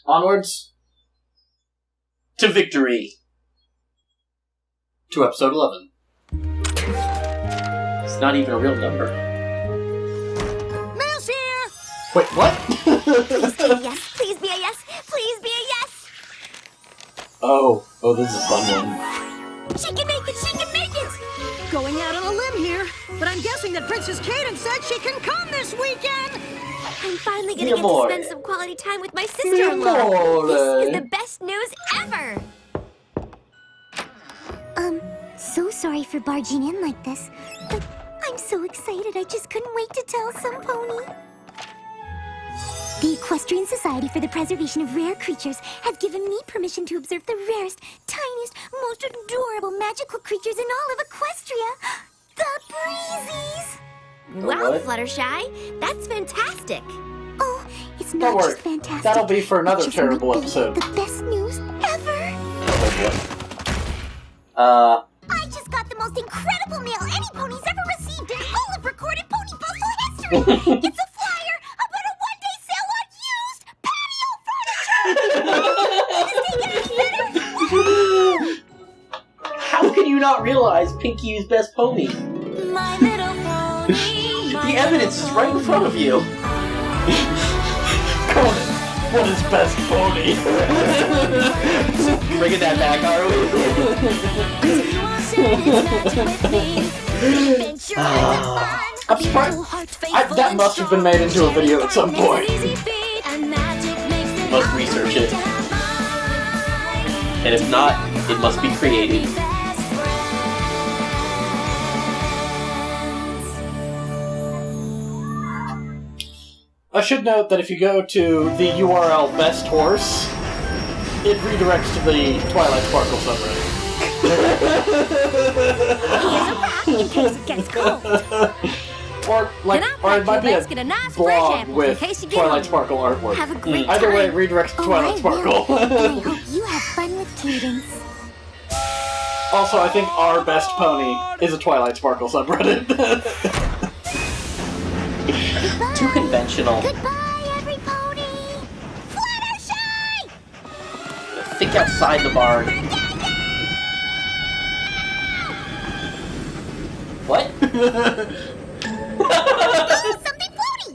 Onwards. To victory. To episode 11. It's not even a real number. Mouse here! Wait, what? Please be a yes. Please be a yes. Please be a yes. Oh, this is a fun one. She can make it. She can make it. Going out on a limb here, but I'm guessing that Princess Cadence said she can come this weekend. I'm finally gonna get to spend some quality time with my sister-in-law. This is the best news ever. So sorry for barging in like this, but I'm so excited I just couldn't wait to tell some pony. The Equestrian Society for the Preservation of Rare Creatures has given me permission to observe the rarest, tiniest, most adorable magical creatures in all of Equestria. The Breezies! Wow, Fluttershy, that's fantastic. Oh, it's not just fantastic. That'll be for another terrible episode. The best news ever! I just got the most incredible mail any pony's ever received in all of recorded pony postal history! It's a flyer about a one-day sale on used patio furniture! How can you not realize Pinky's best pony? My little pony. The evidence is right in front of you. Conan, what is best pony? Bringing that back, are we? I'm surprised. That must have been made into a video at some point. Must research it. And if not, it must be created. I should note that if you go to the URL Best Horse, it redirects to the Twilight Sparkle subreddit. In case it gets cold. Or it might be a blog with Twilight Sparkle artwork. Have a great time. Either way, it redirects to Twilight Sparkle. And I hope you have fun with Cadence. Also, I think our best pony is a Twilight Sparkle subreddit. Too conventional. Goodbye, every pony! Fluttershy! Think outside the barn. What? Something floaty!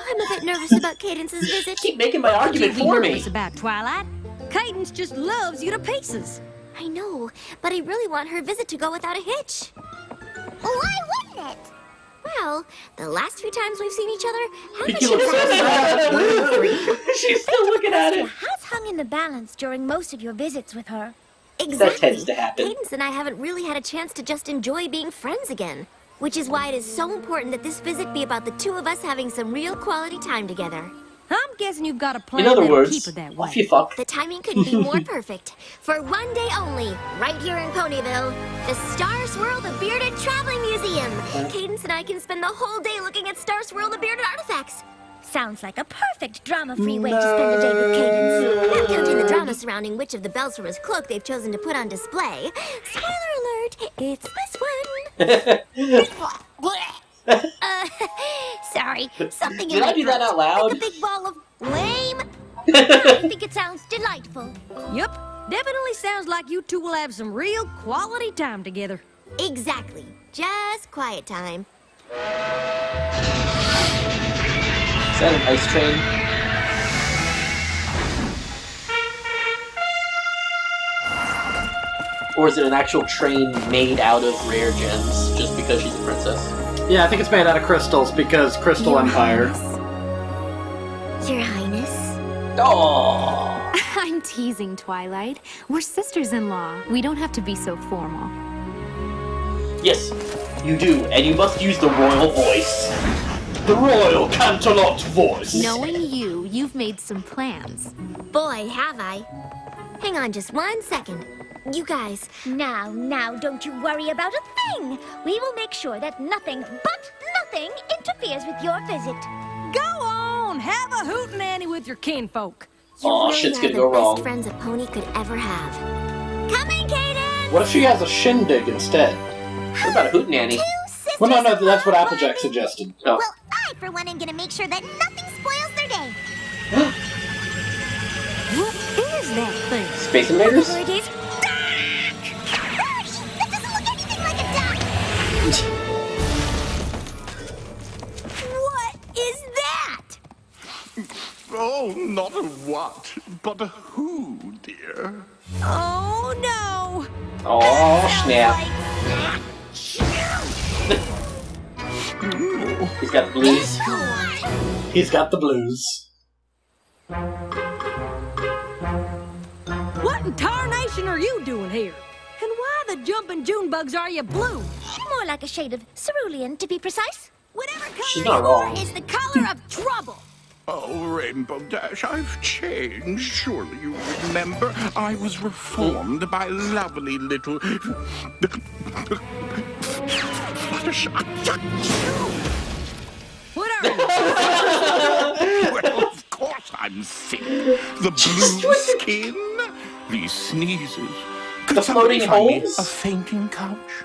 I'm a bit nervous about Cadence's visit. Keep making my argument for me. What's about Twilight? Cadence just loves you to pieces. I know, but I really want her visit to go without a hitch. Why wouldn't it? Well, the last few times we've seen each other, haven't You you? She's still looking at it. Has hung in the balance during most of your visits with her. Exactly. That tends to happen. Cadence and I haven't really had a chance to just enjoy being friends again. Which is why it is so important that this visit be about the two of us having some real quality time together. I'm guessing you've got a plan In other that'll words, keep it that way. off you fuck. The timing couldn't be more perfect. For one day only, right here in Ponyville, the Star Swirl the Bearded Traveling Museum. Cadence and I can spend the whole day looking at Star Swirl the Bearded artifacts. Sounds like a perfect drama-free way to spend the day with Cadence. Not counting the drama surrounding which of the bells from his cloak they've chosen to put on display. Spoiler alert, it's this one. Sorry, something Did I do that out loud? Like a big ball of lame. I think it sounds delightful. Yep, definitely sounds like you two will have some real quality time together. Exactly. Just quiet time. Is that an ice train? Or is it an actual train made out of rare gems just because she's a princess? Yeah, I think it's made out of crystals because Crystal Your Empire. Highness. Your Highness. Oh. I'm teasing, Twilight. We're sisters-in-law. We don't have to be so formal. Yes, you do, and you must use the royal voice. The royal Canterlot voice. Knowing you, you've made some plans. Boy, have I. Hang on just 1 second. You guys. Now, don't you worry about a thing. We will make sure that nothing but nothing interferes with your visit. Go on, have a hootenanny with your kinfolk. You Aw, really shit's are gonna the go best wrong. friends a pony could ever have. Coming, Cadence! What if she has a shindig instead? What about a hootenanny? Two sisters. Well, no, that's what Applejack suggested. Oh. Well, I, for one, am gonna make sure that nothing spoils their day. What is that thing? Space Invaders? Whatever it is. Rush! That doesn't look anything like a duck! What is that? Oh, not a what, but a who, dear. Oh no! Oh, snap. He's got the blues. He's got the blues. What in tarnation are you doing here? And why the jumping June bugs are you blue? More like a shade of cerulean, to be precise. Whatever She's color not you are wrong. is the color of trouble. Oh, Rainbow Dash, I've changed. Surely you remember I was reformed by lovely little Fluttershy. What are you? Well, of course I'm sick. The blue skin, these sneezes. Could The somebody floating find me holes? a fainting couch?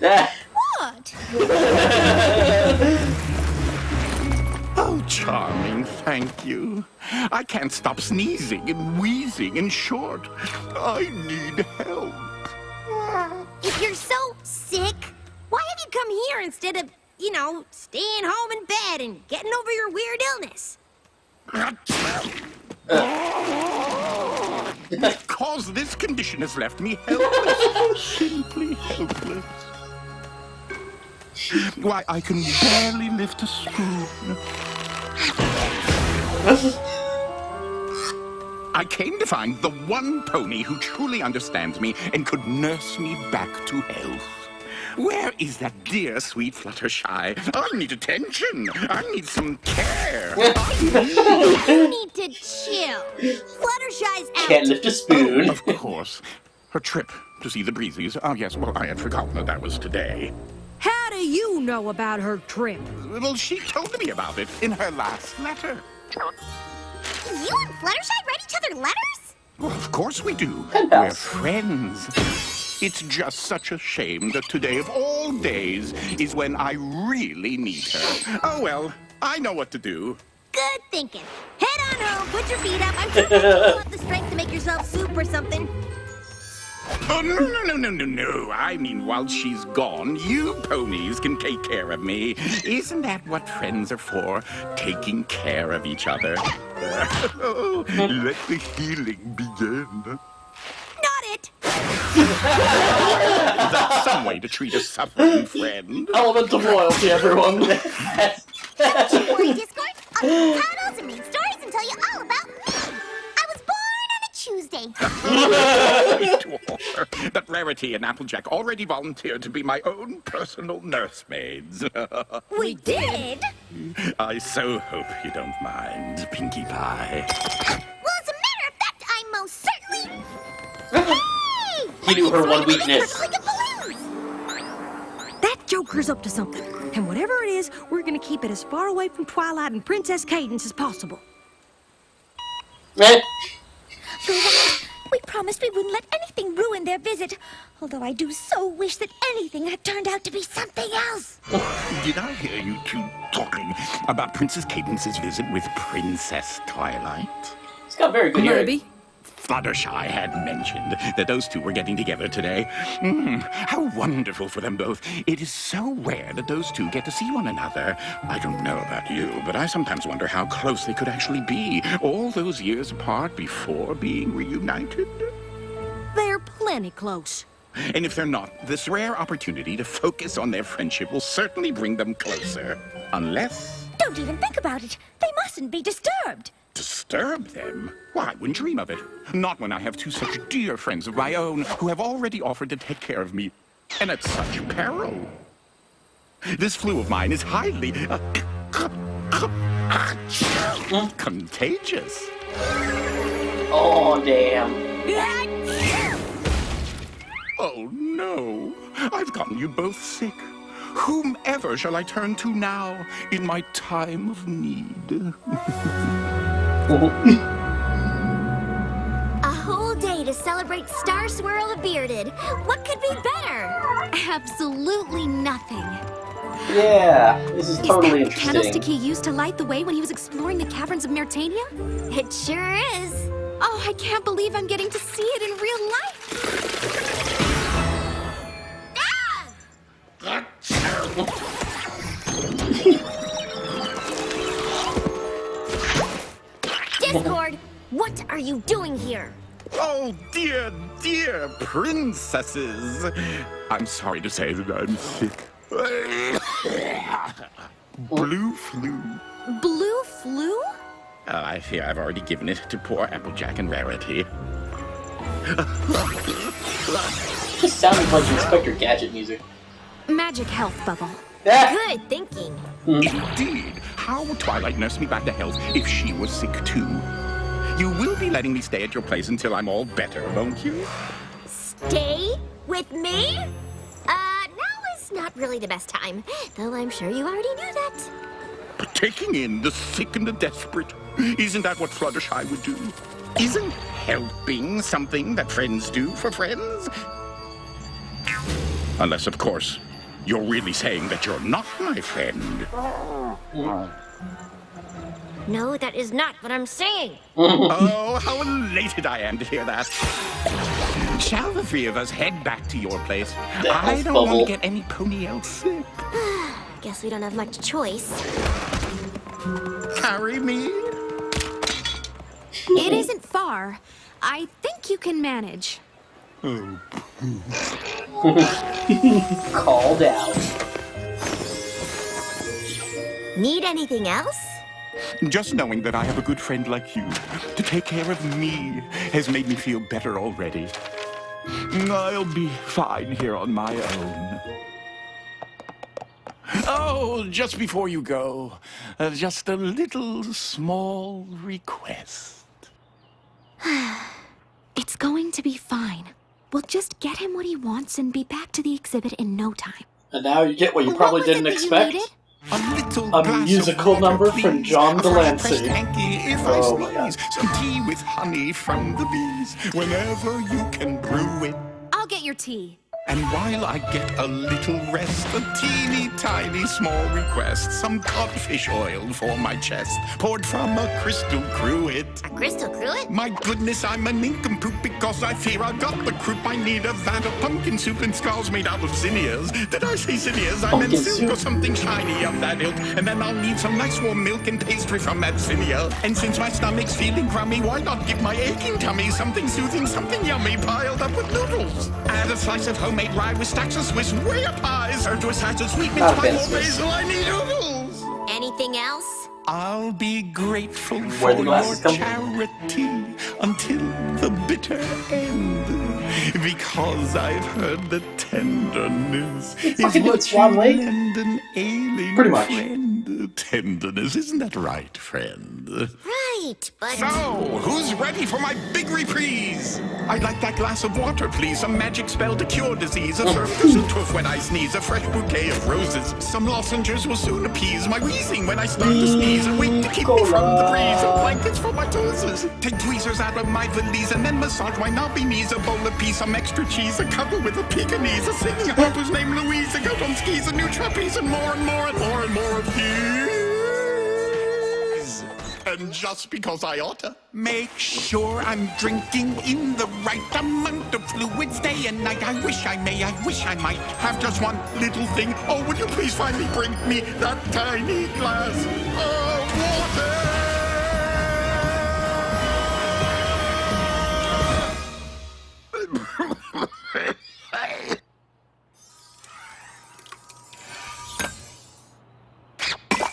Ah, What? Oh, charming, thank you. I can't stop sneezing and wheezing. In short, I need help. If you're so sick, why have you come here instead of, staying home in bed and getting over your weird illness? Because this condition has left me helpless. Simply helpless. Why, I can barely lift a spoon. I came to find the one pony who truly understands me and could nurse me back to health. Where is that dear, sweet Fluttershy? I need attention. I need some care. You need to chill. Fluttershy's out. can't lift a spoon. Of course. Her trip to see the breezies. Oh, yes, well, I had forgotten that was today. How do you know about her trip? Well, she told me about it in her last letter. You and Fluttershy write each other letters? Well, of course we do. Pen We're pals. friends. It's just such a shame that today of all days is when I really need her. Oh, well, I know what to do. Good thinking. Head on home, put your feet up. I'm sure you'll have the strength to make yourself soup or something. Oh, no. I mean, while she's gone, you ponies can take care of me. Isn't that what friends are for? Taking care of each other. Oh, let the healing begin. Not it. That's some way to treat a suffering friend. Element of loyalty, everyone. Don't you worry, Discord. I'll give you titles and read stories and tell you all about me. I was born on a Tuesday. But Rarity and Applejack already volunteered to be my own personal nursemaids. We did? I so hope you don't mind, Pinkie Pie. Well, as a matter of fact, I most certainly... Hey! He knew her one Why do they weakness. look like a balloon? That Joker's up to something. And whatever it is, we're gonna keep it as far away from Twilight and Princess Cadence as possible. Eh, We promised we wouldn't let anything ruin their visit. Although I do so wish that anything had turned out to be something else. Did I hear you two talking about Princess Cadence's visit with Princess Twilight? He's got very good hearing. Maybe. Fluttershy had mentioned that those two were getting together today. How wonderful for them both. It is so rare that those two get to see one another. I don't know about you, but I sometimes wonder how close they could actually be, all those years apart before being reunited. They're plenty close. And if they're not, this rare opportunity to focus on their friendship will certainly bring them closer. Unless... Don't even think about it. They mustn't be disturbed. disturb them? Why, I wouldn't dream of it. Not when I have two such dear friends of my own who have already offered to take care of me, and at such peril. This flu of mine is highly contagious. Oh, damn. Oh, no. I've gotten you both sick. Whomever shall I turn to now in my time of need? A whole day to celebrate Star Swirl the Bearded. What could be better? Absolutely nothing. Yeah, this is totally Is that the candlestick interesting. he used to light the way when he was exploring the caverns of Myrtania? It sure is. Oh, I can't believe I'm getting to see it in real life. Discord, what are you doing here? Oh, dear, dear princesses. I'm sorry to say that I'm sick. Blue flu. Blue flu? I fear I've already given it to poor Applejack and Rarity. Just sounded like Inspector Gadget music. Magic health bubble. Ah! Good thinking. Indeed. How would Twilight nurse me back to health if she was sick too? You will be letting me stay at your place until I'm all better, won't you? Stay with me? Now is not really the best time, though I'm sure you already knew that. But taking in the sick and the desperate, isn't that what Fluttershy would do? Isn't helping something that friends do for friends? Unless, of course, you're really saying that you're not my friend. No, that is not what I'm saying. Oh, how elated I am to hear that. Shall the three of us head back to your place? I don't want bubble. to get any pony else sick. Guess we don't have much choice. Carry me? It isn't far. I think you can manage. Called out. Need anything else? Just knowing that I have a good friend like you to take care of me has made me feel better already. I'll be fine here on my own. Oh, just before you go, just a little small request. It's going to be fine. We'll just get him what he wants and be back to the exhibit in no time. And now you get what you probably What was it didn't that you expect. needed? A little A glass musical of water, number please. from John A fresh Delancey. pressed hanky if Oh my I God. sneeze. Some tea with honey from the bees. Whenever you can brew it. I'll get your tea. And while I get a little rest, a teeny tiny small request, some codfish oil for my chest, poured from a crystal cruet. A crystal cruet? My goodness, I'm a nincompoop because I fear I got the croup. I need a vat of pumpkin soup and skulls made out of zinnias. Did I say zinnias? I meant Pumpkin silk or soup. something shiny of that ilk. And then I'll need some nice warm milk and pastry from that zinnia. And since my stomach's feeling crummy, why not give my aching tummy something soothing, something yummy piled up with noodles? Add a slice of homemade rye with stacks of Swiss way up high. Served to a side of sweet mince Not pie, bad, more Swiss. basil. I need noodles. Anything else? I'll be grateful Where for the your glasses come from? charity until the bitter end. Because I've heard that tenderness is fucking do it, what Swan you Lake. lend an ailing Pretty much. friend. Tenderness, isn't that right, friend? Right, but... So, who's ready for my big reprise? I'd like that glass of water, please. Some magic spell to cure disease. A firm tooth when I sneeze. A fresh bouquet of roses. Some lozenges will soon appease my wheezing when I start to sneeze. A wig to keep me from the breeze. And blankets for my toes. Take tweezers out of my valise and then massage my knobby knees. A bowl of peas, some extra cheese. A couple with a Pekingese. A singing harp whose name Louise. A goat on skis. A new trapeze. And more and more and more and more of these. And just because I oughta make sure I'm drinking in the right amount of fluids day and night. I wish I may, I wish I might have just one little thing. Oh, would you please finally bring me that tiny glass of water?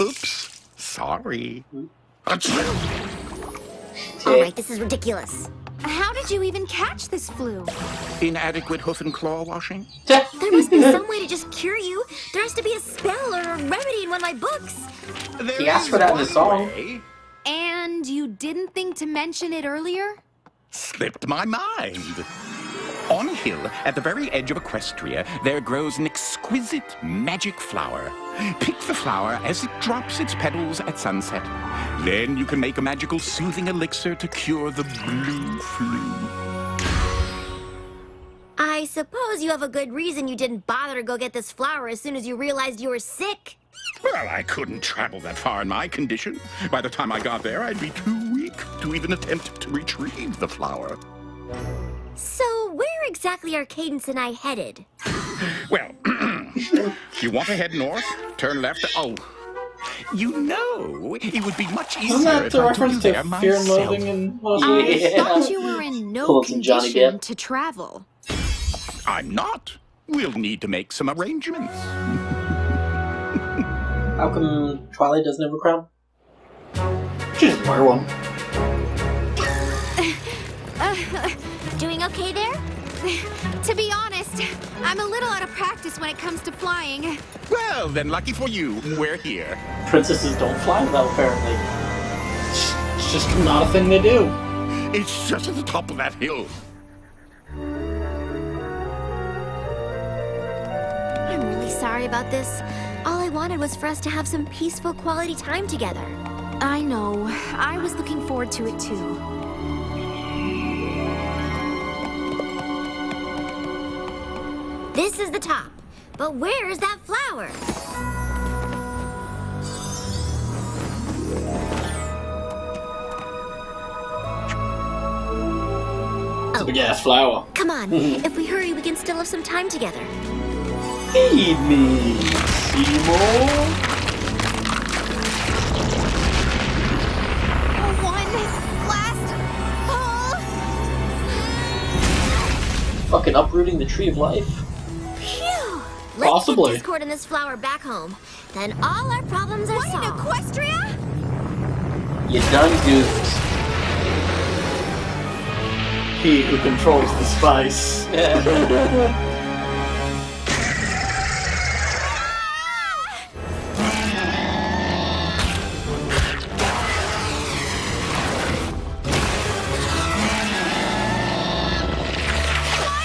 Oops, sorry. Alright, this is ridiculous. How did you even catch this flu? Inadequate hoof and claw washing? There must be some way to just cure you. There has to be a spell or a remedy in one of my books. He asked for that in the song. Way. And you didn't think to mention it earlier? Slipped my mind. On a hill at the very edge of Equestria, there grows an exquisite magic flower. Pick the flower as it drops its petals at sunset. Then you can make a magical soothing elixir to cure the blue flu. I I suppose you have a good reason you didn't bother to go get this flower as soon as you realized you were sick. Well, I couldn't travel that far in my condition. By the time I got there, I'd be too weak to even attempt to retrieve the flower. So, where exactly are Cadence and I headed? Well, you want to head north, turn left. Oh, you know, it would be much easier Isn't that if the I took you reference to there Fear and myself. Loathing in I thought you were in no Pull some Johnny condition Depp. to travel. I'm not. We'll need to make some arrangements. How come Twilight doesn't have a crown? She doesn't wear one. Doing okay there? To be honest, I'm a little out of practice when it comes to flying. Well, then lucky for you, we're here. Princesses don't fly well, apparently. It's just not a thing they do. It's just at the top of that hill. I'm really sorry about this. All I wanted was for us to have some peaceful quality time together. I know. I was looking forward to it too. This is the top. But where is that flower? It's a big ass flower. Come on. If we hurry, we can still have some time together. Feed me, Seymour. One last pull. Fucking uprooting the tree of life. Phew! Let's Possibly. get Discord and this flower back home. Then all our problems are What in solved. Equestria? You done goofed. He who controls the spice.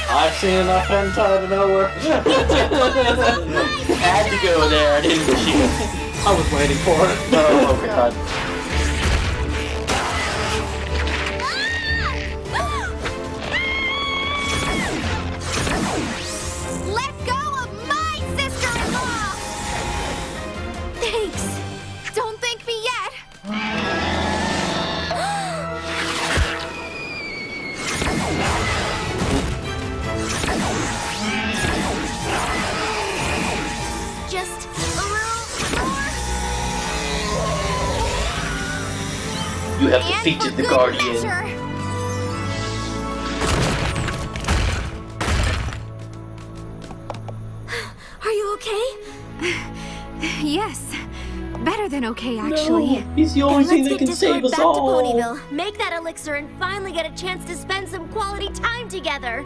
I've seen enough hentai to know where. Had to go there, didn't you? I was waiting for it. Oh my god. Let go of my sister-in-law! Thanks. Don't thank me yet. Just a little more. You have And defeated for the good Guardian. measure. Are you okay? Yes. Better than okay, actually. No, he's the only Then thing let's that get can save Discord us back all. to Ponyville, make that elixir, and finally get a chance to spend some quality time together.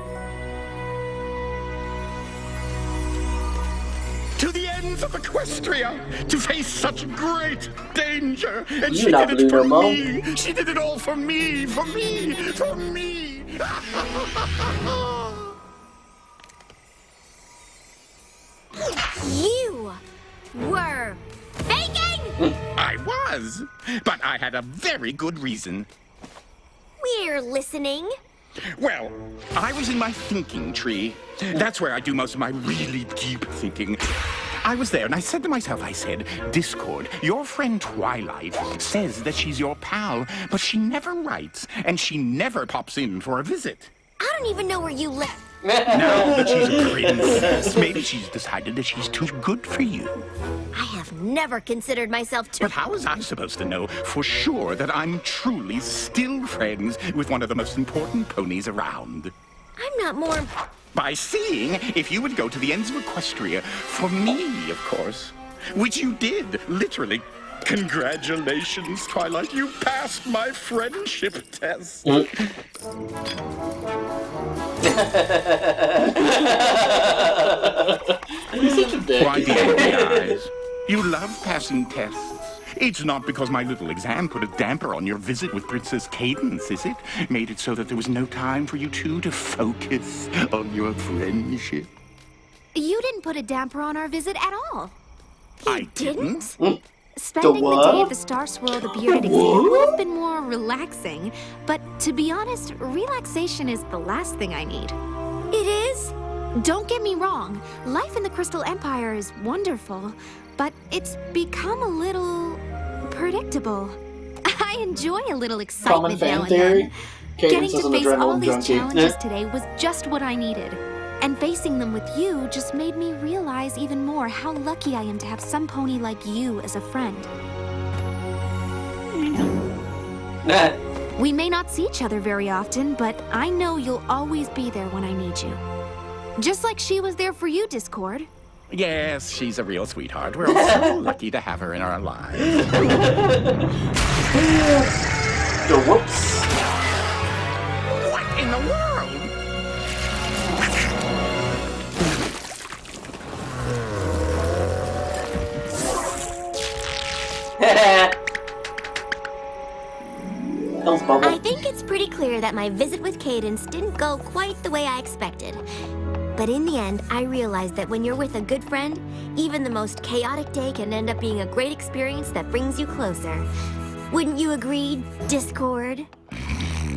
To the ends of Equestria to face such great danger. And You she not did it blue for no more. me. She did it all for me, for me, for me. You were faking? I was, but I had a very good reason. We're listening. Well, I was in my thinking tree. That's where I do most of my really deep thinking. I was there and I said to myself, Discord, your friend Twilight says that she's your pal, but she never writes and she never pops in for a visit. I don't even know where you live. Now that she's a princess, maybe she's decided that she's too good for you. I have never considered myself too. But how was I supposed to know for sure that I'm truly still friends with one of the most important ponies around? I'm not more. By seeing if you would go to the ends of Equestria for me, of course. Which you did, literally. Congratulations, Twilight. You passed my friendship test. He's such a dick. Why the angry eyes? You love passing tests. It's not because my little exam put a damper on your visit with Princess Cadence, is it? Made it so that there was no time for you two to focus on your friendship. You didn't put a damper on our visit at all. I didn't. Spending the what? day at the Star Swirl, the Bearded exhibit would have been more relaxing. But to be honest, relaxation is the last thing I need. It is? Don't get me wrong, life in the Crystal Empire is wonderful, but it's become a little predictable. I enjoy a little Common excitement fan now and theory. then. Cadence Getting is to an face all adrenaline these junkie. challenges today was just what I needed. And facing them with you just made me realize even more how lucky I am to have some pony like you as a friend. Nah. We may not see each other very often, but I know you'll always be there when I need you. Just like she was there for you, Discord. Yes, she's a real sweetheart. We're all so lucky to have her in our lives. Whoops. What in the world? I think it's pretty clear that my visit with Cadence didn't go quite the way I expected. But in the end, I realized that when you're with a good friend, even the most chaotic day can end up being a great experience that brings you closer. Wouldn't you agree, Discord?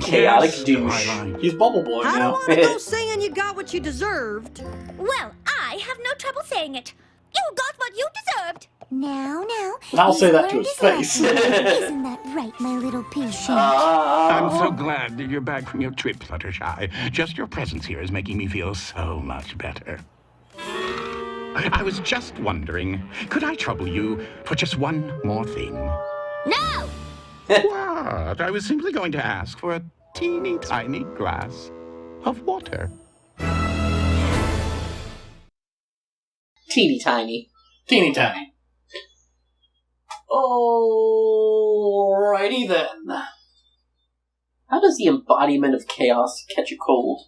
Chaotic douche. He's Bubble Boy I don't now. want to go saying you got what you deserved. Well, I have no trouble saying it. You got what you deserved. Now. And I'll say you've that to learned his a face. lesson. Isn't that right, my little patient? I'm so glad that you're back from your trip, Fluttershy. Just your presence here is making me feel so much better. I was just wondering, could I trouble you for just one more thing? No! What? I was simply going to ask for a teeny tiny glass of water. Teeny tiny. Teeny tiny. Alrighty then. How does the embodiment of chaos catch a cold?